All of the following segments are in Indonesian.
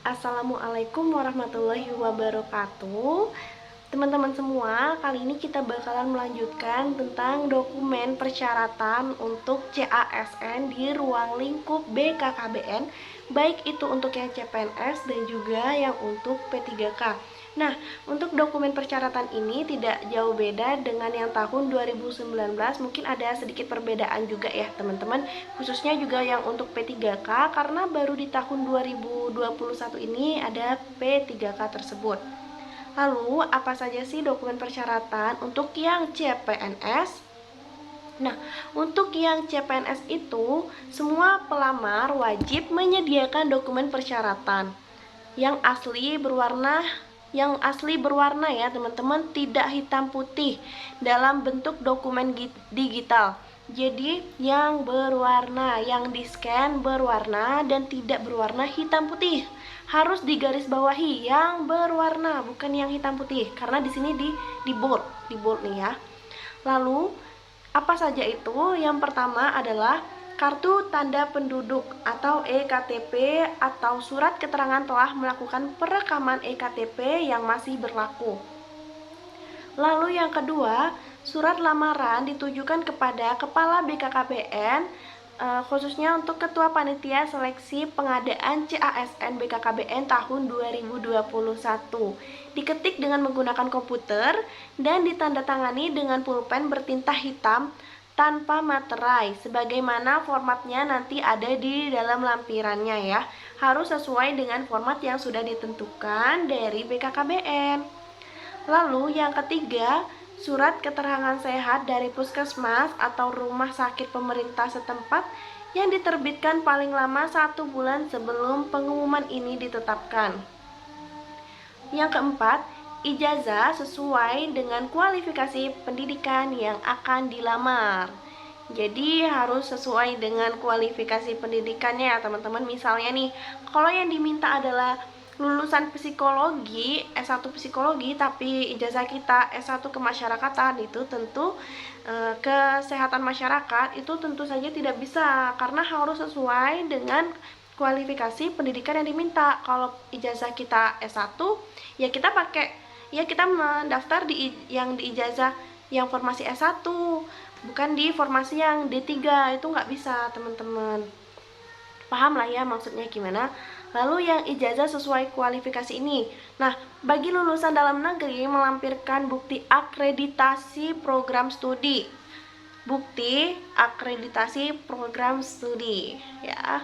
Assalamualaikum warahmatullahi wabarakatuh. Teman-teman semua, kali ini kita bakalan melanjutkan tentang dokumen persyaratan untuk CASN di ruang lingkup BKKBN, baik itu untuk yang CPNS dan juga yang untuk P3K. Nah, untuk dokumen persyaratan ini tidak jauh beda dengan yang tahun 2019, mungkin ada sedikit perbedaan juga ya teman-teman, khususnya juga yang untuk P3K karena baru di tahun 2021 ini ada P3K tersebut. Lalu, apa saja sih dokumen persyaratan untuk yang CPNS? Nah, untuk yang CPNS itu, semua pelamar wajib menyediakan dokumen persyaratan yang asli berwarna ya teman-teman, tidak hitam putih dalam bentuk dokumen digital. Jadi yang berwarna, yang di scan berwarna dan tidak berwarna hitam putih. Harus digarisbawahi yang berwarna, bukan yang hitam putih, karena di sini di bold nih ya. Lalu apa saja itu? Yang pertama adalah kartu tanda penduduk atau EKTP atau surat keterangan telah melakukan perekaman EKTP yang masih berlaku. Lalu yang kedua, surat lamaran ditujukan kepada Kepala BKKBN, khususnya untuk Ketua Panitia Seleksi Pengadaan CASN BKKBN tahun 2021. Diketik dengan menggunakan komputer dan ditandatangani dengan pulpen bertinta hitam tanpa materai, sebagaimana formatnya nanti ada di dalam lampirannya ya. Harus sesuai dengan format yang sudah ditentukan dari BKKBN. Lalu yang ketiga, surat keterangan sehat dari puskesmas atau rumah sakit pemerintah setempat yang diterbitkan paling lama 1 bulan sebelum pengumuman ini ditetapkan. Yang keempat, ijazah sesuai dengan kualifikasi pendidikan yang akan dilamar. Jadi harus sesuai dengan kualifikasi pendidikannya ya teman-teman. Misalnya nih, kalau yang diminta adalah lulusan psikologi, S1 psikologi, tapi ijazah kita S1 kemasyarakatan, itu tentu kesehatan masyarakat itu tentu saja tidak bisa, karena harus sesuai dengan kualifikasi pendidikan yang diminta. Kalau ijazah kita S1, ya kita mendaftar yang di ijazah yang formasi S1, bukan di formasi yang D3, itu nggak bisa teman-teman. Paham lah ya maksudnya gimana. Lalu yang ijazah sesuai kualifikasi ini. Nah, bagi lulusan dalam negeri melampirkan bukti akreditasi program studi. Bukti akreditasi program studi ya.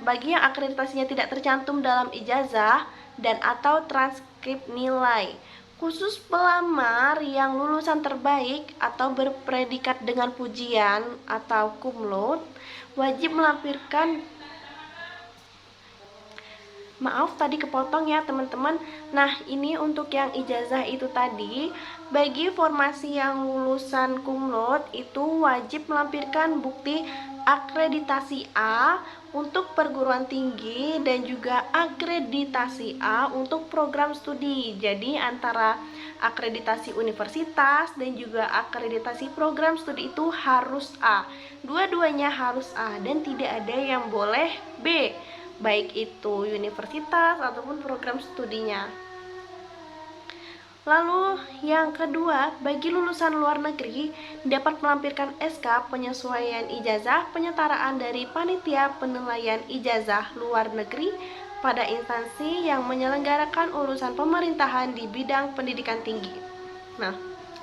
Bagi yang akreditasinya tidak tercantum dalam ijazah dan atau transkrip nilai. Khusus pelamar yang lulusan terbaik atau berpredikat dengan pujian atau cum laude wajib melampirkan. Maaf tadi kepotong ya teman-teman. Nah, ini untuk yang ijazah itu tadi, bagi formasi yang lulusan cum laude itu wajib melampirkan bukti akreditasi A untuk perguruan tinggi dan juga akreditasi A untuk program studi. Jadi antara akreditasi universitas dan juga akreditasi program studi itu harus A. Dua-duanya harus A dan tidak ada yang boleh B, baik itu universitas ataupun program studinya. Lalu yang kedua, bagi lulusan luar negeri dapat melampirkan SK penyesuaian ijazah penyetaraan dari panitia penilaian ijazah luar negeri pada instansi yang menyelenggarakan urusan pemerintahan di bidang pendidikan tinggi. Nah,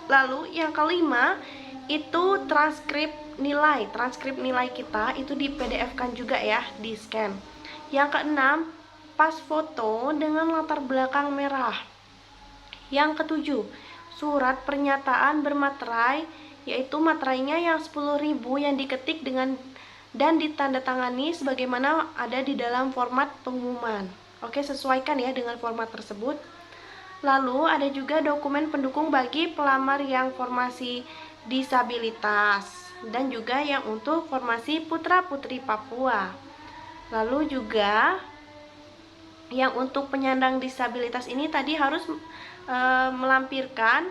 lalu yang kelima itu transkrip nilai. Transkrip nilai kita itu di PDF-kan juga ya, di scan. Yang keenam, pas foto dengan latar belakang merah. Yang ketujuh, surat pernyataan bermaterai, yaitu materainya yang 10.000 yang diketik dan ditandatangani sebagaimana ada di dalam format pengumuman. Oke, sesuaikan ya dengan format tersebut. Lalu ada juga dokumen pendukung bagi pelamar yang formasi disabilitas dan juga yang untuk formasi putra-putri Papua. Lalu juga yang untuk penyandang disabilitas ini tadi harus melampirkan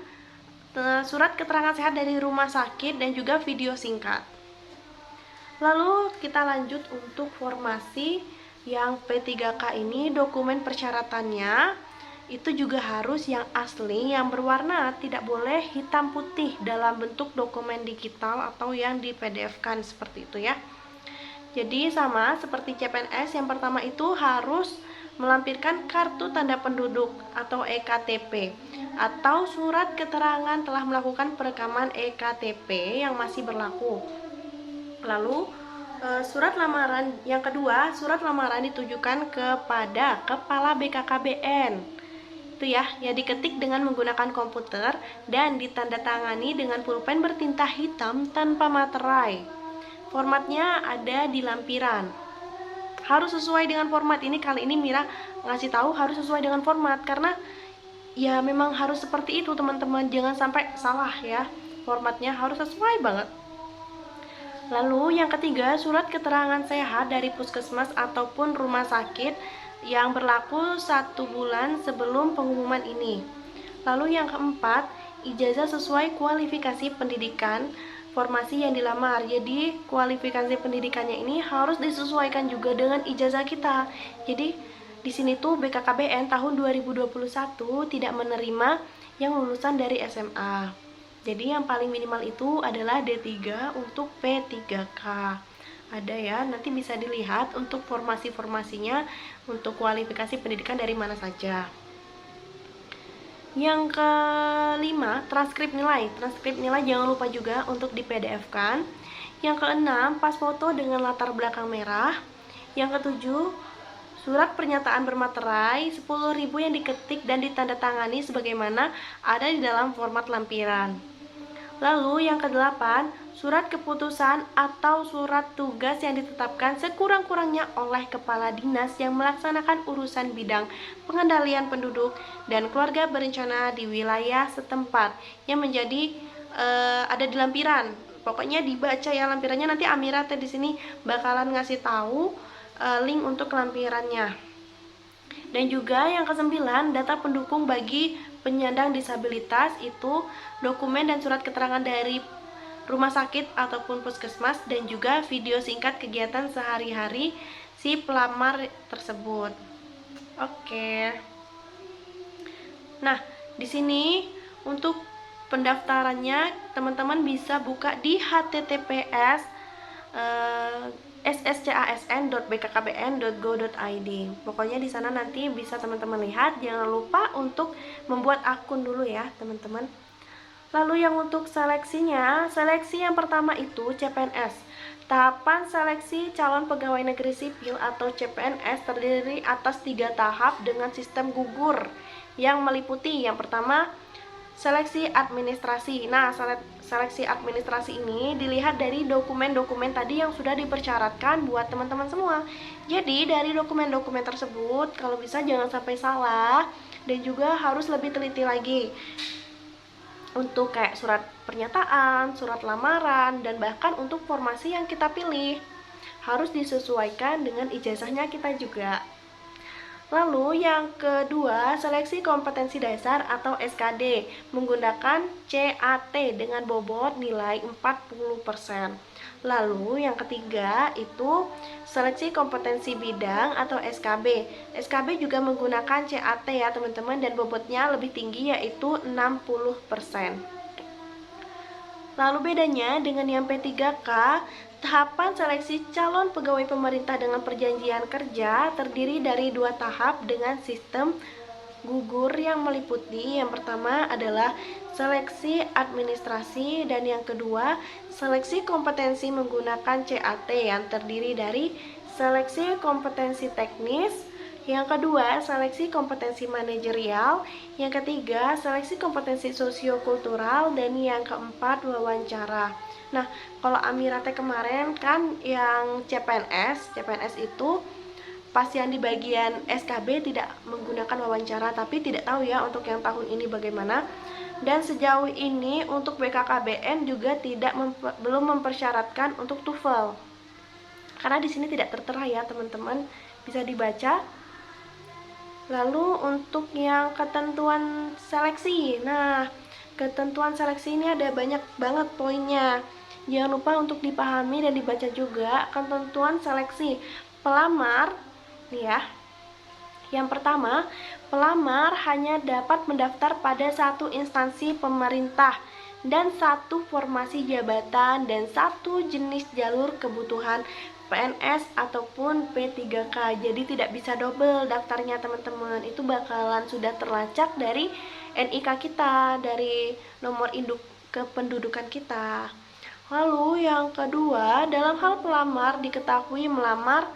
surat keterangan sehat dari rumah sakit dan juga video singkat. Lalu kita lanjut untuk formasi Yang P3K ini dokumen persyaratannya itu juga harus yang asli, yang berwarna, tidak boleh hitam putih dalam bentuk dokumen digital atau yang di PDF-kan seperti itu ya. Jadi sama seperti CPNS, yang pertama itu harus melampirkan kartu tanda penduduk atau EKTP atau surat keterangan telah melakukan perekaman EKTP yang masih berlaku. Lalu surat lamaran yang kedua, surat lamaran ditujukan kepada kepala BKKBN. Itu ya diketik dengan menggunakan komputer dan ditandatangani dengan pulpen bertinta hitam tanpa materai. Formatnya ada di lampiran. Harus sesuai dengan format ini. Kali ini Mira ngasih tahu harus sesuai dengan format karena ya memang harus seperti itu teman-teman. Jangan sampai salah ya. Formatnya harus sesuai banget. Lalu yang ketiga, surat keterangan sehat dari puskesmas ataupun rumah sakit yang berlaku 1 bulan sebelum pengumuman ini. Lalu yang keempat, ijazah sesuai kualifikasi pendidikan formasi yang dilamar. Jadi kualifikasi pendidikannya ini harus disesuaikan juga dengan ijazah kita. Jadi di sini tuh BKKBN tahun 2021 tidak menerima yang lulusan dari SMA. Jadi yang paling minimal itu adalah D3 untuk P3K. Ada ya, nanti bisa dilihat untuk formasi-formasinya untuk kualifikasi pendidikan dari mana saja. Yang kelima, transkrip nilai. Transkrip nilai jangan lupa juga untuk di PDF-kan. Yang keenam, pas foto dengan latar belakang merah. Yang ketujuh, surat pernyataan bermaterai 10.000 yang diketik dan ditandatangani sebagaimana ada di dalam format lampiran. Lalu yang kedelapan, surat keputusan atau surat tugas yang ditetapkan sekurang-kurangnya oleh kepala dinas yang melaksanakan urusan bidang pengendalian penduduk dan keluarga berencana di wilayah setempat yang menjadi ada di lampiran. Pokoknya dibaca ya lampirannya, nanti Amira di sini bakalan ngasih tahu link untuk lampirannya. Dan juga yang kesembilan, data pendukung bagi penyandang disabilitas itu dokumen dan surat keterangan dari rumah sakit ataupun puskesmas dan juga video singkat kegiatan sehari-hari si pelamar tersebut. Oke. Nah, di sini untuk pendaftarannya teman-teman bisa buka di https sscasn.bkkbn.go.id. Pokoknya di sana nanti bisa teman-teman lihat. Jangan lupa untuk membuat akun dulu ya, teman-teman. Lalu yang untuk seleksinya, seleksi yang pertama itu CPNS. Tahapan seleksi calon pegawai negeri sipil atau CPNS terdiri atas 3 tahap dengan sistem gugur yang meliputi yang pertama seleksi administrasi. Nah, seleksi administrasi ini dilihat dari dokumen-dokumen tadi yang sudah dipersyaratkan buat teman-teman semua. Jadi dari dokumen-dokumen tersebut kalau bisa jangan sampai salah dan juga harus lebih teliti lagi. Untuk kayak surat pernyataan, surat lamaran, dan bahkan untuk formasi yang kita pilih harus disesuaikan dengan ijazahnya kita juga. Lalu yang kedua, seleksi kompetensi dasar atau SKD menggunakan CAT dengan bobot nilai 40%. Lalu yang ketiga itu seleksi kompetensi bidang atau SKB. SKB juga menggunakan CAT ya teman-teman, dan bobotnya lebih tinggi yaitu 60%. Lalu bedanya dengan yang P3K, tahapan seleksi calon pegawai pemerintah dengan perjanjian kerja terdiri dari 2 tahap dengan sistem gugur yang meliputi yang pertama adalah seleksi administrasi dan yang kedua seleksi kompetensi menggunakan CAT yang terdiri dari seleksi kompetensi teknis, yang kedua seleksi kompetensi manajerial, yang ketiga seleksi kompetensi sosiokultural, dan yang keempat wawancara. Nah, kalau Amira kemarin kan yang CPNS itu pas yang di bagian SKB tidak menggunakan wawancara, tapi tidak tahu ya untuk yang tahun ini bagaimana. Dan sejauh ini untuk BKKBN juga belum mempersyaratkan untuk TOEFL. Karena di sini tidak tertera ya, teman-teman. Bisa dibaca. Lalu untuk yang ketentuan seleksi. Nah, ketentuan seleksi ini ada banyak banget poinnya. Jangan lupa untuk dipahami dan dibaca juga ketentuan seleksi. Pelamar Nih ya. Yang pertama, pelamar hanya dapat mendaftar pada satu instansi pemerintah dan satu formasi jabatan dan satu jenis jalur kebutuhan PNS ataupun P3K. Jadi tidak bisa double daftarnya teman-teman. Itu bakalan sudah terlacak dari NIK kita, dari nomor induk kependudukan kita. Lalu yang kedua, dalam hal pelamar diketahui melamar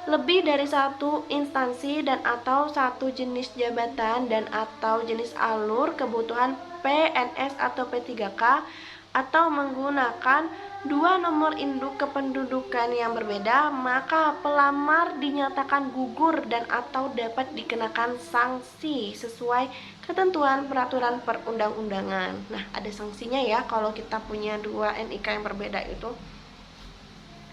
lebih dari satu instansi dan atau satu jenis jabatan dan atau jenis alur kebutuhan PNS atau P3K atau menggunakan dua nomor induk kependudukan yang berbeda, maka pelamar dinyatakan gugur dan atau dapat dikenakan sanksi sesuai ketentuan peraturan perundang-undangan. Nah, ada sanksinya ya kalau kita punya dua NIK yang berbeda itu.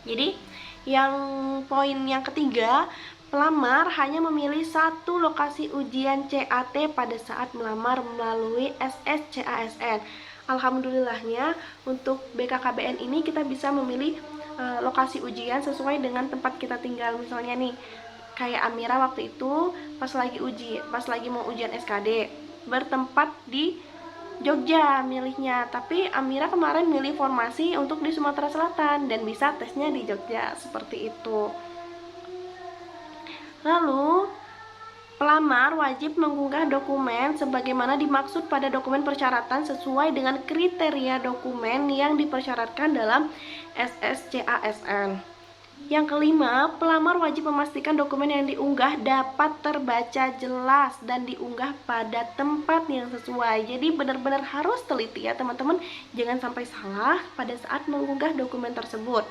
Jadi yang poin yang ketiga, pelamar hanya memilih satu lokasi ujian CAT pada saat melamar melalui SSCASN. Alhamdulillahnya untuk BKKBN ini kita bisa memilih lokasi ujian sesuai dengan tempat kita tinggal. Misalnya nih, kayak Amira waktu itu pas lagi mau ujian SKD, bertempat di Jogja milihnya, tapi Amira kemarin milih formasi untuk di Sumatera Selatan dan bisa tesnya di Jogja, seperti itu. Lalu pelamar wajib mengunggah dokumen sebagaimana dimaksud pada dokumen persyaratan sesuai dengan kriteria dokumen yang dipersyaratkan dalam SSCASN. Yang kelima, pelamar wajib memastikan dokumen yang diunggah dapat terbaca jelas dan diunggah pada tempat yang sesuai. Jadi benar-benar harus teliti ya teman-teman, jangan sampai salah pada saat mengunggah dokumen tersebut.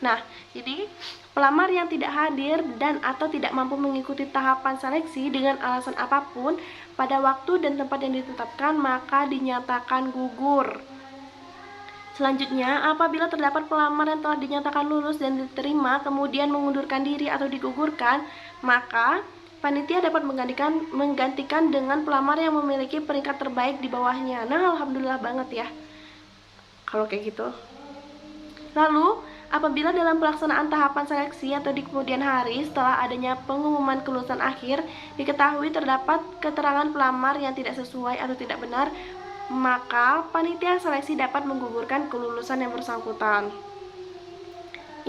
Nah, jadi pelamar yang tidak hadir dan atau tidak mampu mengikuti tahapan seleksi dengan alasan apapun pada waktu dan tempat yang ditetapkan maka dinyatakan gugur. Selanjutnya, apabila terdapat pelamar yang telah dinyatakan lulus dan diterima kemudian mengundurkan diri atau digugurkan, maka panitia dapat menggantikan dengan pelamar yang memiliki peringkat terbaik di bawahnya. Nah, alhamdulillah banget ya kalau kayak gitu. Lalu, apabila dalam pelaksanaan tahapan seleksi atau di kemudian hari setelah adanya pengumuman kelulusan akhir diketahui terdapat keterangan pelamar yang tidak sesuai atau tidak benar, maka panitia seleksi dapat menggugurkan kelulusan yang bersangkutan.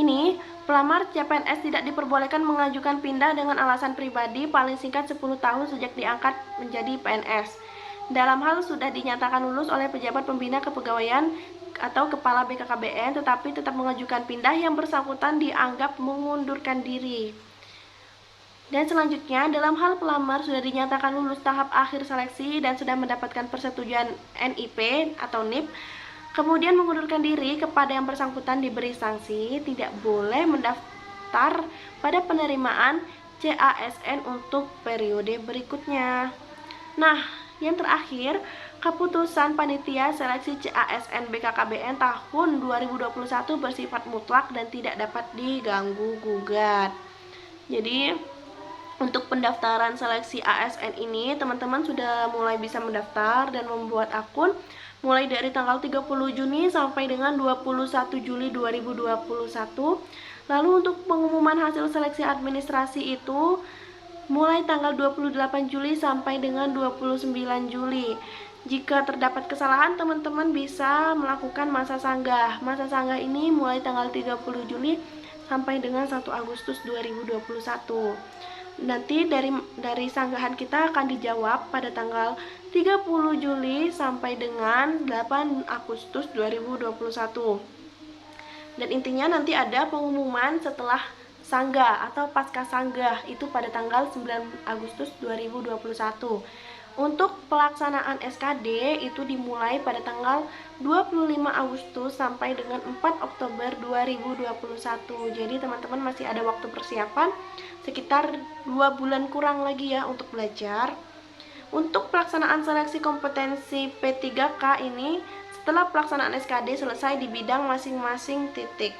Ini, pelamar CPNS tidak diperbolehkan mengajukan pindah dengan alasan pribadi paling singkat 10 tahun sejak diangkat menjadi PNS. Dalam hal sudah dinyatakan lulus oleh pejabat pembina kepegawaian atau kepala BKKBN tetapi tetap mengajukan pindah, yang bersangkutan dianggap mengundurkan diri. Dan selanjutnya, dalam hal pelamar sudah dinyatakan lulus tahap akhir seleksi dan sudah mendapatkan persetujuan NIP atau NIP, kemudian mengundurkan diri, kepada yang bersangkutan diberi sanksi tidak boleh mendaftar pada penerimaan CASN untuk periode berikutnya. Nah, yang terakhir, keputusan panitia seleksi CASN BKKBN tahun 2021 bersifat mutlak dan tidak dapat diganggu-gugat. Jadi, untuk pendaftaran seleksi ASN ini, teman-teman sudah mulai bisa mendaftar dan membuat akun mulai dari tanggal 30 Juni sampai dengan 21 Juli 2021. Lalu untuk pengumuman hasil seleksi administrasi itu mulai tanggal 28 Juli sampai dengan 29 Juli. Jika terdapat kesalahan, teman-teman bisa melakukan masa sanggah. Masa sanggah ini mulai tanggal 30 Juli sampai dengan 1 Agustus 2021. Nanti dari sanggahan kita akan dijawab pada tanggal 30 Juli sampai dengan 8 Agustus 2021. Dan intinya nanti ada pengumuman setelah sanggah atau pasca sanggah itu pada tanggal 9 Agustus 2021. Untuk pelaksanaan SKD itu dimulai pada tanggal 25 Agustus sampai dengan 4 Oktober 2021. Jadi teman-teman masih ada waktu persiapan sekitar 2 bulan kurang lagi ya untuk belajar. Untuk pelaksanaan seleksi kompetensi P3K ini setelah pelaksanaan SKD selesai di bidang masing-masing titik.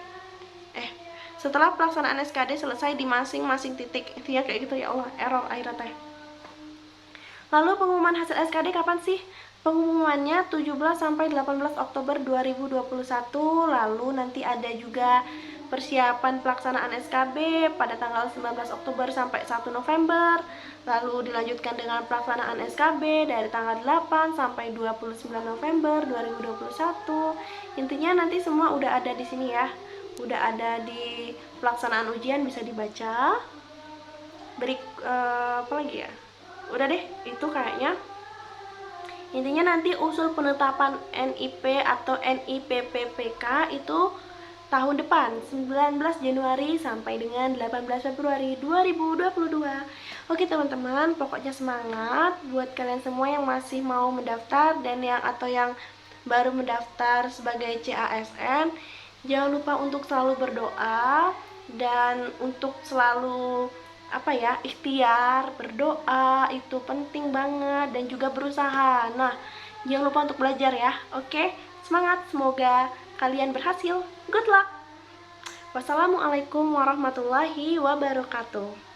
Setelah pelaksanaan SKD selesai di masing-masing titik. Intinya kayak gitu ya Allah, error akhirnya teh. Lalu pengumuman hasil SKD kapan sih? Pengumumannya 17 sampai 18 Oktober 2021. Lalu nanti ada juga persiapan pelaksanaan SKB pada tanggal 19 Oktober sampai 1 November, lalu dilanjutkan dengan pelaksanaan SKB dari tanggal 8 sampai 29 November 2021. Intinya nanti semua udah ada di sini ya, udah ada di pelaksanaan ujian, bisa dibaca. Apa lagi ya? Udah deh, itu kayaknya. Intinya nanti usul penetapan NIP atau NIPPPK itu tahun depan, 19 Januari sampai dengan 18 Februari 2022. Oke teman-teman, pokoknya semangat buat kalian semua yang masih mau mendaftar dan yang baru mendaftar sebagai CASN. Jangan lupa untuk selalu berdoa dan untuk selalu ikhtiar, berdoa itu penting banget, dan juga berusaha. Nah, jangan lupa untuk belajar ya. Oke, semangat, semoga kalian berhasil. Good luck. Wassalamualaikum warahmatullahi wabarakatuh.